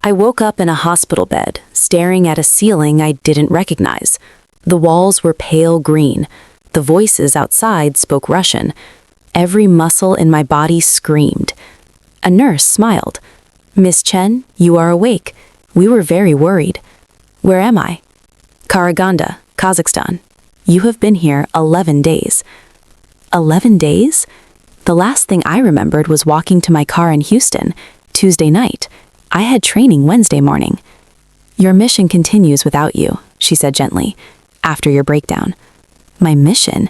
I woke up in a hospital bed, staring at a ceiling I didn't recognize. The walls were pale green. The voices outside spoke Russian. Every muscle in my body screamed. A nurse smiled. "Miss Chen, you are awake. We were very worried." "Where am I?" "Karaganda, Kazakhstan. You have been here 11 days. 11 days? The last thing I remembered was walking to my car in Houston, Tuesday night. I had training Wednesday morning. "Your mission continues without you," she said gently, "after your breakdown." My mission?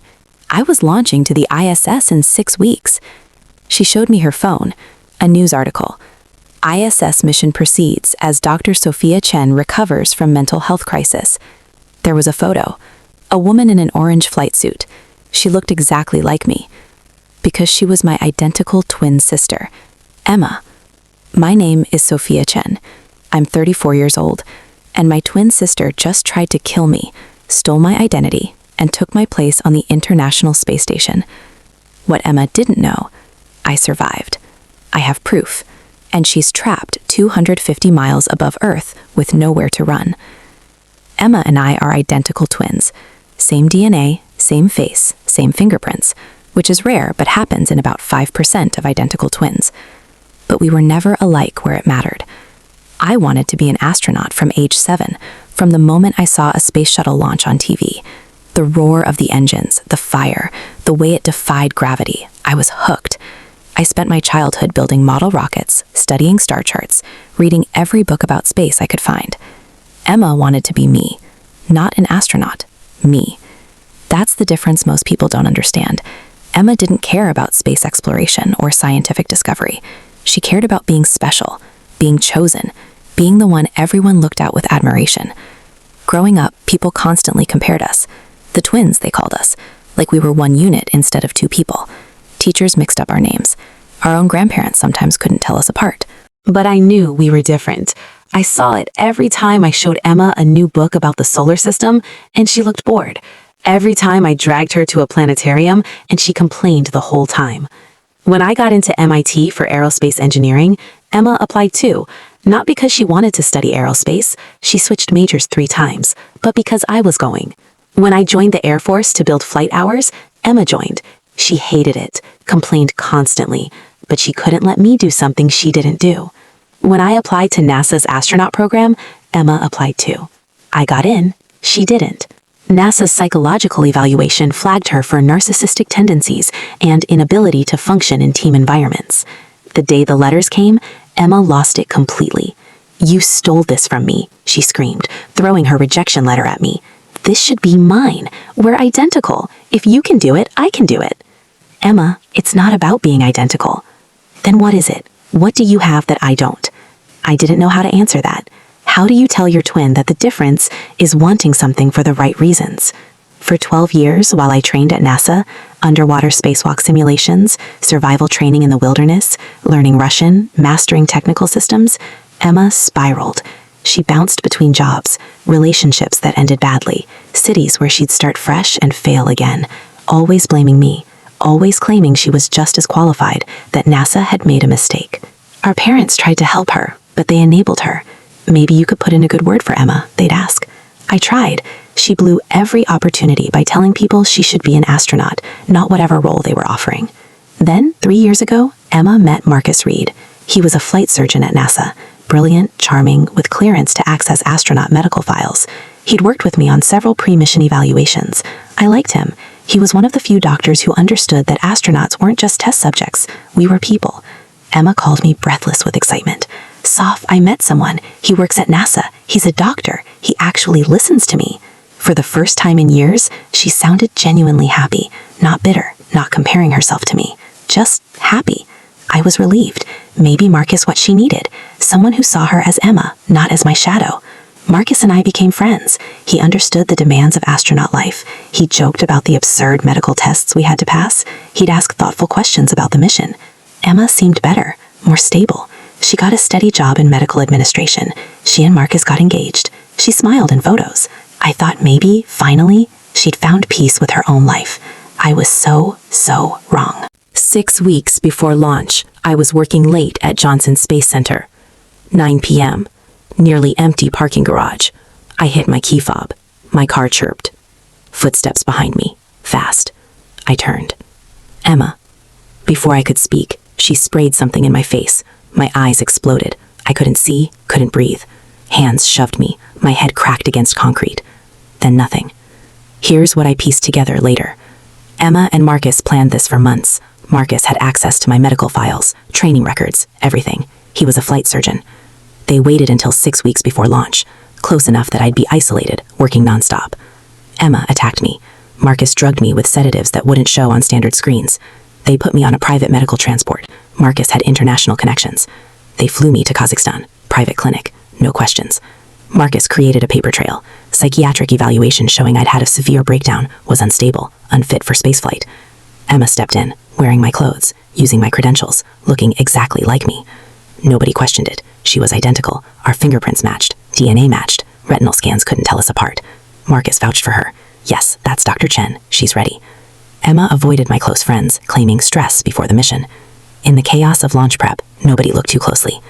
I was launching to the ISS in 6 weeks. She showed me her phone, a news article. ISS mission proceeds as Dr. Sophia Chen recovers from mental health crisis. There was a photo, a woman in an orange flight suit. She looked exactly like me, because she was my identical twin sister, Emma. My name is Sophia Chen. I'm 34 years old, and my twin sister just tried to kill me, stole my identity, and took my place on the International Space Station. What Emma didn't know, I survived. I have proof, and she's trapped 250 miles above Earth with nowhere to run. Emma and I are identical twins. Same DNA, same face, same fingerprints, which is rare but happens in about 5% of identical twins. But we were never alike where it mattered. I wanted to be an astronaut from age 7, from the moment I saw a space shuttle launch on TV. The roar of the engines, the fire, the way it defied gravity, I was hooked. I spent my childhood building model rockets, studying star charts, reading every book about space I could find. Emma wanted to be me, not an astronaut, me. That's the difference most people don't understand. Emma didn't care about space exploration or scientific discovery. She cared about being special, being chosen, being the one everyone looked at with admiration. Growing up, people constantly compared us. The twins, they called us, like we were one unit instead of two people. Teachers mixed up our names. Our own grandparents sometimes couldn't tell us apart. But I knew we were different. I saw it every time I showed Emma a new book about the solar system, and she looked bored. Every time I dragged her to a planetarium, and she complained the whole time. When I got into MIT for aerospace engineering, Emma applied too. Not because she wanted to study aerospace, she switched majors 3 times, but because I was going. When I joined the Air Force to build flight hours, Emma joined. She hated it, complained constantly, but she couldn't let me do something she didn't do. When I applied to NASA's astronaut program, Emma applied too. I got in, she didn't. NASA's psychological evaluation flagged her for narcissistic tendencies and inability to function in team environments. The day the letters came, Emma lost it completely. "You stole this from me," she screamed, throwing her rejection letter at me. "This should be mine. We're identical. If you can do it, I can do it." "Emma, it's not about being identical." "Then what is it? What do you have that I don't?" I didn't know how to answer that. How do you tell your twin that the difference is wanting something for the right reasons? For 12 years, while I trained at NASA, underwater spacewalk simulations, survival training in the wilderness, learning Russian, mastering technical systems, Emma spiraled. She bounced between jobs, relationships that ended badly, cities where she'd start fresh and fail again, always blaming me, always claiming she was just as qualified, that NASA had made a mistake. Our parents tried to help her, but they enabled her. "Maybe you could put in a good word for Emma," they'd ask. I tried. She blew every opportunity by telling people she should be an astronaut, not whatever role they were offering. Then, 3 years ago, Emma met Marcus Reed. He was a flight surgeon at NASA, brilliant, charming, with clearance to access astronaut medical files. He'd worked with me on several pre-mission evaluations. I liked him. He was one of the few doctors who understood that astronauts weren't just test subjects. We were people. Emma called me breathless with excitement. "Soph, I met someone. He works at NASA. He's a doctor. He actually listens to me." For the first time in years, she sounded genuinely happy, not bitter, not comparing herself to me, just happy. I was relieved. Maybe Marcus what she needed, someone who saw her as Emma, not as my shadow. Marcus and I became friends. He understood the demands of astronaut life. He joked about the absurd medical tests we had to pass. He'd ask thoughtful questions about the mission. Emma seemed better, more stable. She got a steady job in medical administration. She and Marcus got engaged. She smiled in photos. I thought maybe, finally, she'd found peace with her own life. I was so wrong. 6 weeks before launch, I was working late at Johnson Space Center. 9 p.m. nearly empty parking garage. I hit my key fob. My car chirped. Footsteps behind me, fast. I turned. Emma. Before I could speak, she sprayed something in my face. My eyes exploded. I couldn't see, couldn't breathe. Hands shoved me. My head cracked against concrete. Then nothing. Here's what I pieced together later. Emma and Marcus planned this for months. Marcus had access to my medical files, training records, everything. He was a flight surgeon. They waited until 6 weeks before launch, close enough that I'd be isolated, working nonstop. Emma attacked me. Marcus drugged me with sedatives that wouldn't show on standard screens. They put me on a private medical transport. Marcus had international connections. They flew me to Kazakhstan, private clinic, no questions. Marcus created a paper trail. Psychiatric evaluation showing I'd had a severe breakdown, was unstable, unfit for spaceflight. Emma stepped in, wearing my clothes, using my credentials, looking exactly like me. Nobody questioned it. She was identical. Our fingerprints matched, DNA matched. Retinal scans couldn't tell us apart. Marcus vouched for her. Yes, that's Dr. Chen. She's ready. Emma avoided my close friends, claiming stress before the mission. In the chaos of launch prep, nobody looked too closely.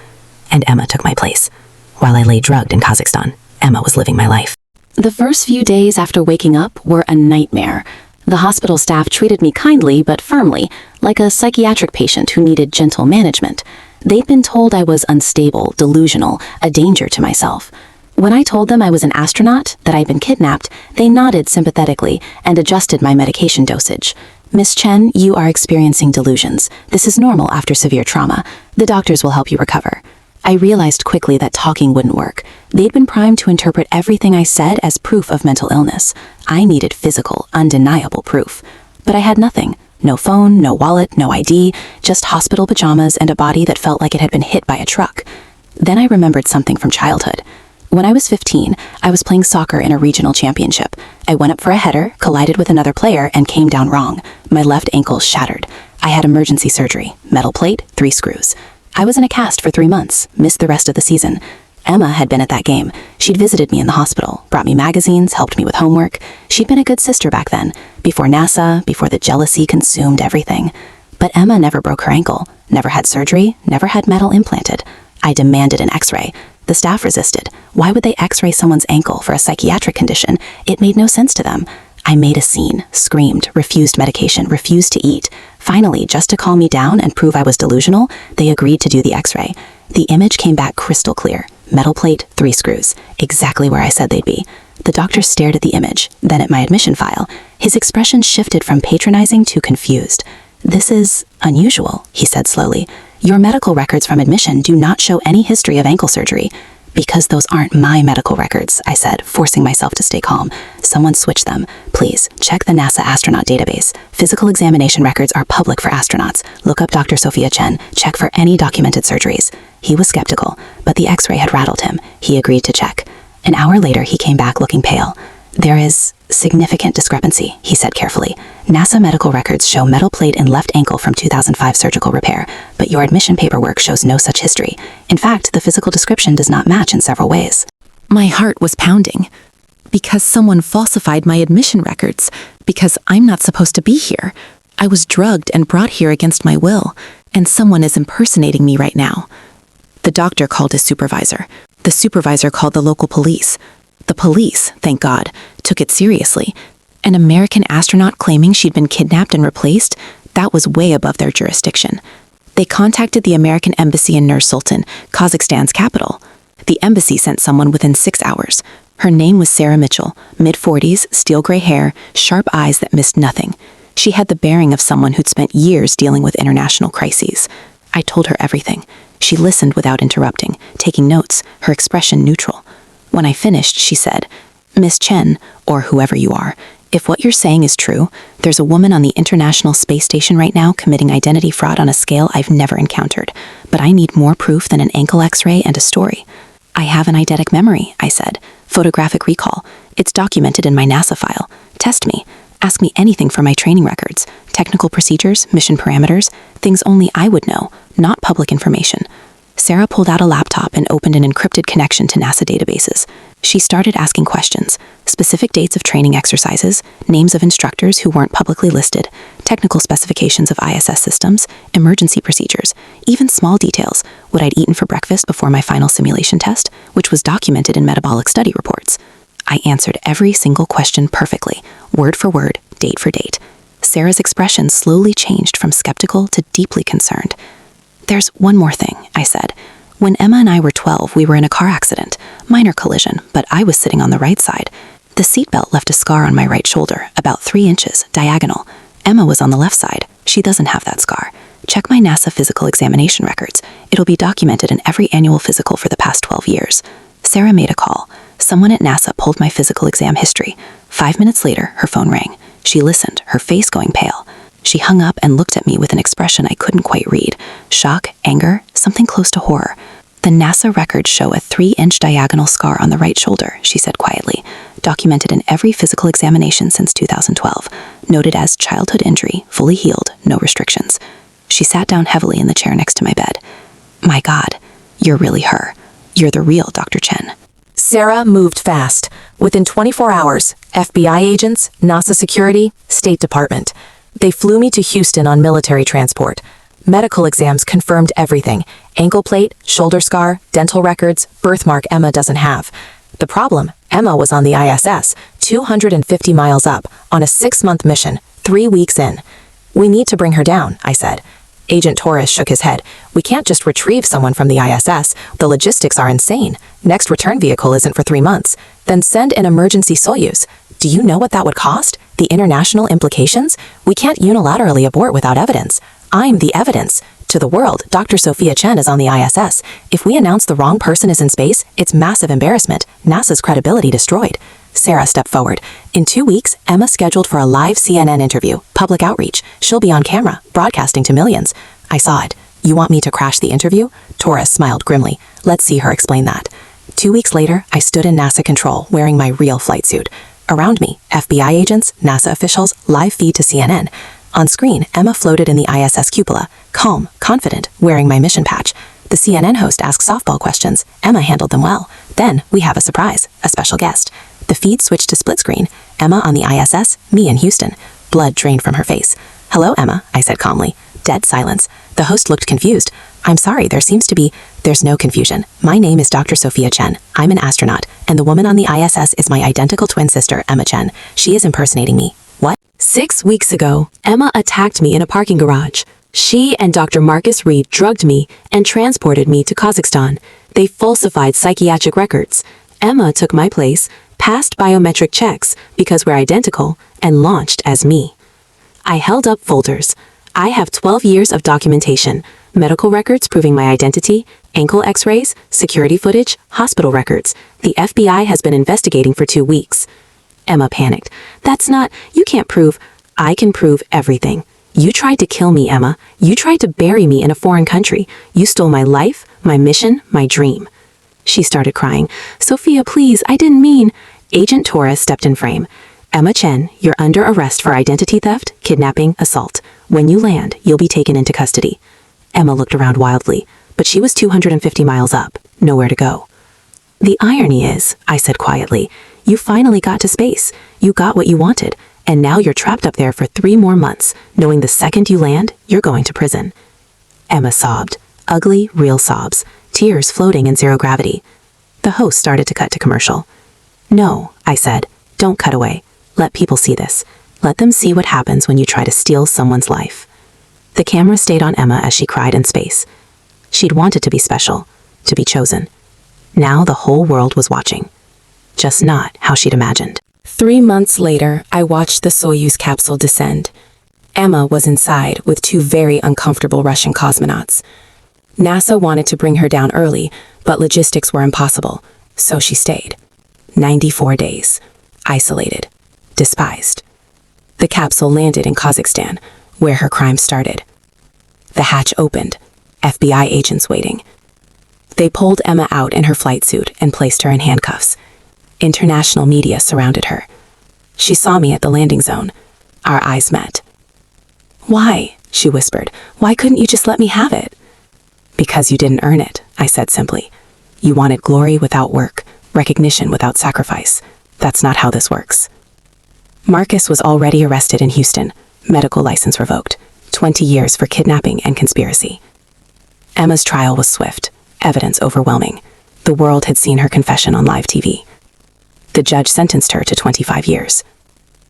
And Emma took my place. While I lay drugged in Kazakhstan, Emma was living my life. The first few days after waking up were a nightmare. The hospital staff treated me kindly but firmly, like a psychiatric patient who needed gentle management. They'd been told I was unstable, delusional, a danger to myself. When I told them I was an astronaut, that I'd been kidnapped, they nodded sympathetically and adjusted my medication dosage. Miss Chen, you are experiencing delusions. This is normal after severe trauma. The doctors will help you recover. I realized quickly that talking wouldn't work. They'd been primed to interpret everything I said as proof of mental illness. I needed physical, undeniable proof. But I had nothing. No phone, no wallet, no ID, just hospital pajamas and a body that felt like it had been hit by a truck. Then I remembered something from childhood. When I was 15, I was playing soccer in a regional championship. I went up for a header, collided with another player, and came down wrong. My left ankle shattered. I had emergency surgery, metal plate, 3 screws. I was in a cast for 3 months, missed the rest of the season. Emma had been at that game. She'd visited me in the hospital, brought me magazines, helped me with homework. She'd been a good sister back then, before NASA, before the jealousy consumed everything. But Emma never broke her ankle, never had surgery, never had metal implanted. I demanded an x-ray. The staff resisted. Why would they x-ray someone's ankle for a psychiatric condition? It made no sense to them. I made a scene, screamed, refused medication, refused to eat. Finally, just to calm me down and prove I was delusional, they agreed to do the x-ray. The image came back crystal clear. Metal plate, 3 screws, exactly where I said they'd be. The doctor stared at the image, then at my admission file. His expression shifted from patronizing to confused. "This is unusual," he said slowly. "Your medical records from admission do not show any history of ankle surgery." "Because those aren't my medical records," I said, forcing myself to stay calm. "Someone switched them. Please, check the NASA astronaut database. Physical examination records are public for astronauts. Look up Dr. Sophia Chen. Check for any documented surgeries." He was skeptical, but the x-ray had rattled him. He agreed to check. An hour later, he came back looking pale. "There is significant discrepancy," he said carefully. "NASA medical records show metal plate in left ankle from 2005 surgical repair, but your admission paperwork shows no such history. In fact, the physical description does not match in several ways." My heart was pounding. Because someone falsified my admission records. Because I'm not supposed to be here. I was drugged and brought here against my will, and someone is impersonating me right now. The doctor called his supervisor. The supervisor called the local police. The police, thank God, took it seriously. An American astronaut claiming she'd been kidnapped and replaced, that was way above their jurisdiction. They contacted the American embassy in Nur-Sultan, Kazakhstan's capital. The embassy sent someone within 6 hours. Her name was Sarah Mitchell, mid-40s, steel gray hair, sharp eyes that missed nothing. She had the bearing of someone who'd spent years dealing with international crises. I told her everything. She listened without interrupting, taking notes, her expression neutral. When I finished, she said, "Miss Chen, or whoever you are, if what you're saying is true, there's a woman on the International Space Station right now committing identity fraud on a scale I've never encountered. But I need more proof than an ankle x-ray and a story." "I have an eidetic memory," I said. "Photographic recall. It's documented in my NASA file. Test me. Ask me anything from my training records, technical procedures, mission parameters, things only I would know, not public information." Sarah pulled out a laptop and opened an encrypted connection to NASA databases. She started asking questions, specific dates of training exercises, names of instructors who weren't publicly listed, technical specifications of ISS systems, emergency procedures, even small details, what I'd eaten for breakfast before my final simulation test, which was documented in metabolic study reports. I answered every single question perfectly, word for word, date for date. Sarah's expression slowly changed from skeptical to deeply concerned. "There's one more thing," I said. "When Emma and I were 12, we were in a car accident. Minor collision, but I was sitting on the right side. The seatbelt left a scar on my right shoulder, about 3 inches, diagonal. Emma was on the left side. She doesn't have that scar. Check my NASA physical examination records. It'll be documented in every annual physical for the past 12 years. Sarah made a call. Someone at NASA pulled my physical exam history. 5 minutes later, her phone rang. She listened, her face going pale. She hung up and looked at me with an expression I couldn't quite read. Shock, anger, something close to horror. "The NASA records show a 3-inch diagonal scar on the right shoulder," she said quietly, "documented in every physical examination since 2012, noted as childhood injury, fully healed, no restrictions." She sat down heavily in the chair next to my bed. "My God, you're really her. You're the real Dr. Chen." Sarah moved fast. Within 24 hours, FBI agents, NASA security, State Department. They flew me to Houston on military transport. Medical exams confirmed everything. Ankle plate, shoulder scar, dental records, birthmark Emma doesn't have. The problem, Emma was on the ISS, 250 miles up, on a 6-month mission, 3 weeks in. "We need to bring her down," I said. Agent Torres shook his head. "We can't just retrieve someone from the ISS. The logistics are insane. Next return vehicle isn't for 3 months. Then send an emergency Soyuz. Do you know what that would cost? The international implications? We can't unilaterally abort without evidence. I'm the evidence. To the world, Dr. Sophia Chen is on the ISS. If we announce the wrong person is in space, it's massive embarrassment. NASA's credibility destroyed." Sarah stepped forward. "In 2 weeks, Emma's scheduled for a live CNN interview, public outreach. She'll be on camera, broadcasting to millions." I saw it. "You want me to crash the interview?" Torres smiled grimly. "Let's see her explain that." 2 weeks later, I stood in NASA control, wearing my real flight suit. Around me, FBI agents, NASA officials, live feed to CNN. On screen, Emma floated in the ISS cupola, calm, confident, wearing my mission patch. The CNN host asked softball questions. Emma handled them well. Then, we have a surprise, a special guest. The feed switched to split screen. Emma on the ISS, me in Houston. Blood drained from her face. "Hello, Emma," I said calmly. Dead silence. The host looked confused. "I'm sorry, there's no confusion. My name is Dr. Sophia Chen. I'm an astronaut, and the woman on the ISS is my identical twin sister, Emma Chen. She is impersonating me." "What?" 6 weeks ago, Emma attacked me in a parking garage. She and Dr. Marcus Reed drugged me and transported me to Kazakhstan. They falsified psychiatric records. Emma took my place, passed biometric checks because we're identical, and launched as me. I held up folders. I have 12 years of documentation, medical records proving my identity, ankle x-rays, security footage, hospital records. The FBI has been investigating for 2 weeks. Emma panicked. You can't prove." "I can prove everything. You tried to kill me, Emma. You tried to bury me in a foreign country. You stole my life, my mission, my dream." She started crying. "Sophia, please, I didn't mean." Agent Torres stepped in frame. "Emma Chen, you're under arrest for identity theft, kidnapping, assault. When you land, you'll be taken into custody." Emma looked around wildly, but she was 250 miles up, nowhere to go. "The irony is," I said quietly, "you finally got to space. You got what you wanted, and now you're trapped up there for 3 more months, knowing the second you land, you're going to prison." Emma sobbed. Ugly, real sobs. Tears floating in zero gravity. The host started to cut to commercial. "No," I said, "don't cut away. Let people see this. Let them see what happens when you try to steal someone's life." The camera stayed on Emma as she cried in space. She'd wanted to be special, to be chosen. Now the whole world was watching. Just not how she'd imagined. 3 months later, I watched the Soyuz capsule descend. Emma was inside with 2 very uncomfortable Russian cosmonauts. NASA wanted to bring her down early, but logistics were impossible, so she stayed. 94 days. Isolated. Despised. The capsule landed in Kazakhstan, where her crime started. The hatch opened. FBI agents waiting. They pulled Emma out in her flight suit and placed her in handcuffs. International media surrounded her. She saw me at the landing zone. Our eyes met. "Why?" she whispered. "Why couldn't you just let me have it?" Because you didn't earn it, I said simply. You wanted glory without work, recognition without sacrifice. That's not how this works. Marcus was already arrested in Houston, medical license revoked, 20 years for kidnapping and conspiracy. Emma's trial was swift, evidence overwhelming. The world had seen her confession on live TV. The judge sentenced her to 25 years.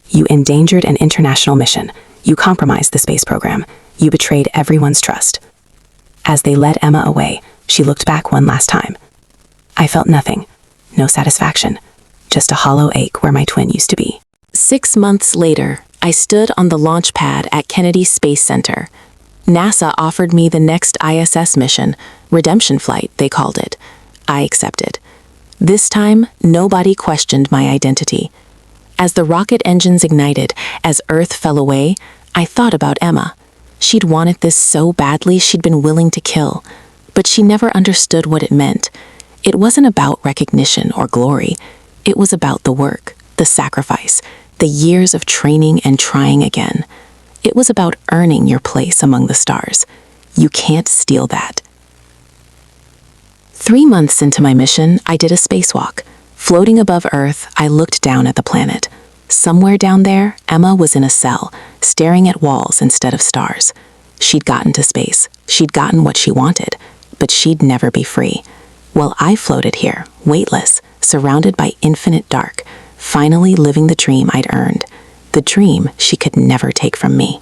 You endangered an international mission. You compromised the space program. You betrayed everyone's trust. As they led Emma away, she looked back one last time. I felt nothing, no satisfaction, just a hollow ache where my twin used to be. 6 months later, I stood on the launch pad at Kennedy Space Center. NASA offered me the next ISS mission, redemption flight, they called it. I accepted. This time, nobody questioned my identity. As the rocket engines ignited, as Earth fell away, I thought about Emma. She'd wanted this so badly she'd been willing to kill, but she never understood what it meant. It wasn't about recognition or glory. It was about the work, the sacrifice, the years of training and trying again. It was about earning your place among the stars. You can't steal that. 3 months into my mission, I did a spacewalk. Floating above Earth, I looked down at the planet. Somewhere down there, Emma was in a cell, staring at walls instead of stars. She'd gotten to space. She'd gotten what she wanted, but she'd never be free. Well, I floated here, weightless, surrounded by infinite dark, finally living the dream I'd earned, the dream she could never take from me.